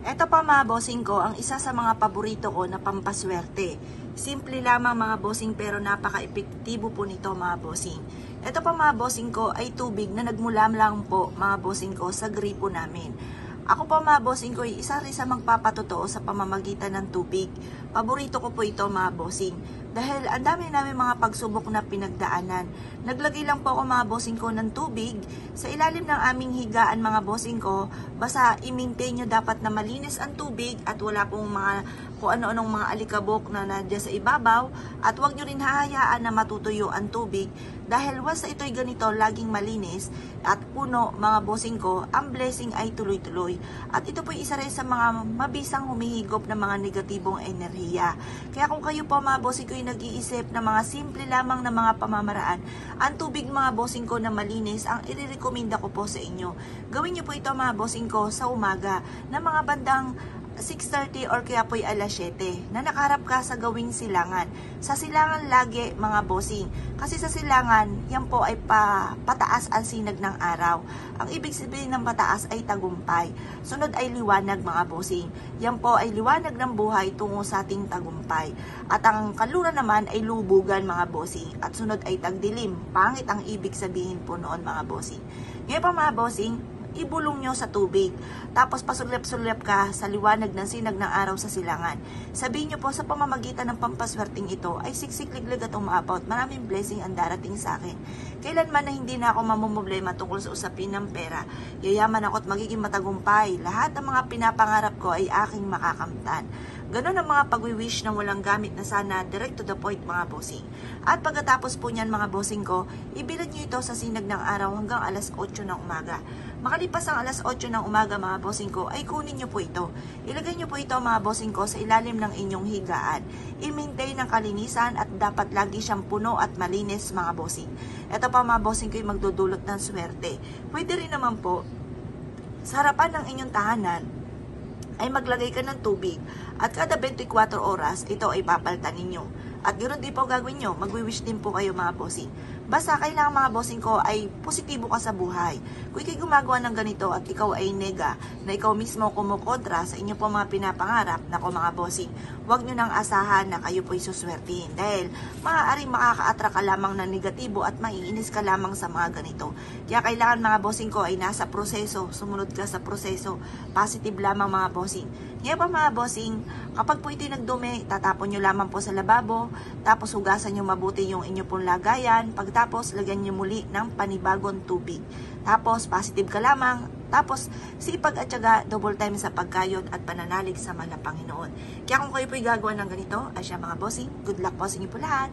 Eto pa mga bossing ko, ang isa sa mga paborito ko na pampaswerte. Simple lamang mga bossing pero napaka-epektibo po nito mga bossing. Eto pa mga bossing ko ay tubig na nagmula lang po mga bossing ko sa gripo namin. Ako po mga bossing ko ay isa rin sa magpapatotoo sa pamamagitan ng tubig. Paborito ko po ito mga bossing. Dahil ang dami namin mga pagsubok na pinagdaanan. Naglagay lang po ako mga bossing ko ng tubig sa ilalim ng aming higaan mga bossing ko. Basta i-maintain nyo dapat na malinis ang tubig at wala pong mga kung ano-anong mga alikabok na nadya sa ibabaw. At huwag nyo rin hahayaan na matutuyo ang tubig. Dahil once ito'y ganito, laging malinis at puno mga bossing ko, ang blessing ay tuloy-tuloy. At ito po isa rin sa mga mabisang humihigop ng mga negatibong enerhiya. Kaya kung kayo po mga bossing ko nag-iisip na mga simple lamang na mga pamamaraan, ang tubig mga bossing ko na malinis, ang irirekomenda ko po sa inyo. Gawin nyo po ito mga bossing ko sa umaga na mga bandang 6:30 or kaya po'y alas 7 na nakaharap ka sa gawing silangan. Sa silangan lagi mga bossing. Kasi sa silangan, yan po ay pataas ang sinag ng araw. Ang ibig sabihin ng pataas ay tagumpay. Sunod ay liwanag mga bossing. Yan po ay liwanag ng buhay tungo sa ating tagumpay. At ang kalura naman ay lubugan mga bossing. At sunod ay tagdilim. Pangit ang ibig sabihin po noon mga bossing. Ngayon pa mga bossing, ibulong nyo sa tubig. Tapos pasulyap-sulyap ka sa liwanag ng sinag ng araw sa silangan. Sabihin nyo po sa pamamagitan ng pampaswerteng ito ay siksik-liglig at umaabot. Maraming blessing ang darating sa akin. Kailanman na hindi na ako mamumblema tungkol sa usapin ng pera. Yayaman ako at magiging matagumpay. Lahat ng mga pinapangarap ko ay aking makakamtan. Ganon ang mga pag-wish na walang gamit na sana, direct to the point mga bossing. At pagkatapos po niyan mga bossing ko, ibilad nyo ito sa sinag ng araw hanggang alas 8 ng umaga. Makalipas ang alas 8 ng umaga mga bossing ko, ay kunin nyo po ito. Ilagay nyo po ito mga bossing ko sa ilalim ng inyong higaan. I-maintain ang kalinisan at dapat lagi siyang puno at malinis mga bossing. Ito pa mga bossing ko ay magdudulot ng swerte. Pwede rin naman po, sa harapan ng inyong tahanan, ay maglagay ka ng tubig at kada 24 oras ito ay papalitan ninyo. At ganoon din po gagawin nyo, magwi-wish din po kayo mga bossing. Basta kailangan mga bossing ko ay positibo ka sa buhay. Kung ikay gumagawa ng ganito at ikaw ay nega, na ikaw mismo kumukontra sa inyo po mga pinapangarap, nako mga bossing, huwag nyo nang asahan na kayo po'y suswertihin. Dahil maaaring makaka-attract ka lamang ng negatibo at maiinis ka lamang sa mga ganito. Kaya kailangan mga bossing ko ay nasa proseso, sumunod ka sa proseso, positive lamang mga bossing. Ngayon pa mga bossing, kapag po ito'y nagdumi, tatapon nyo lamang po sa lababo, tapos hugasan nyo mabuti yung inyo pong lagayan, pagtapos lagyan nyo muli ng panibagong tubig. Tapos positive ka lamang, tapos sipag at syaga, double time sa pagkayod at pananalig sa mahal na Panginoon. Kaya kung kayo po'y gagawa ng ganito, ay siya mga bossing, good luck po sa inyo po lahat.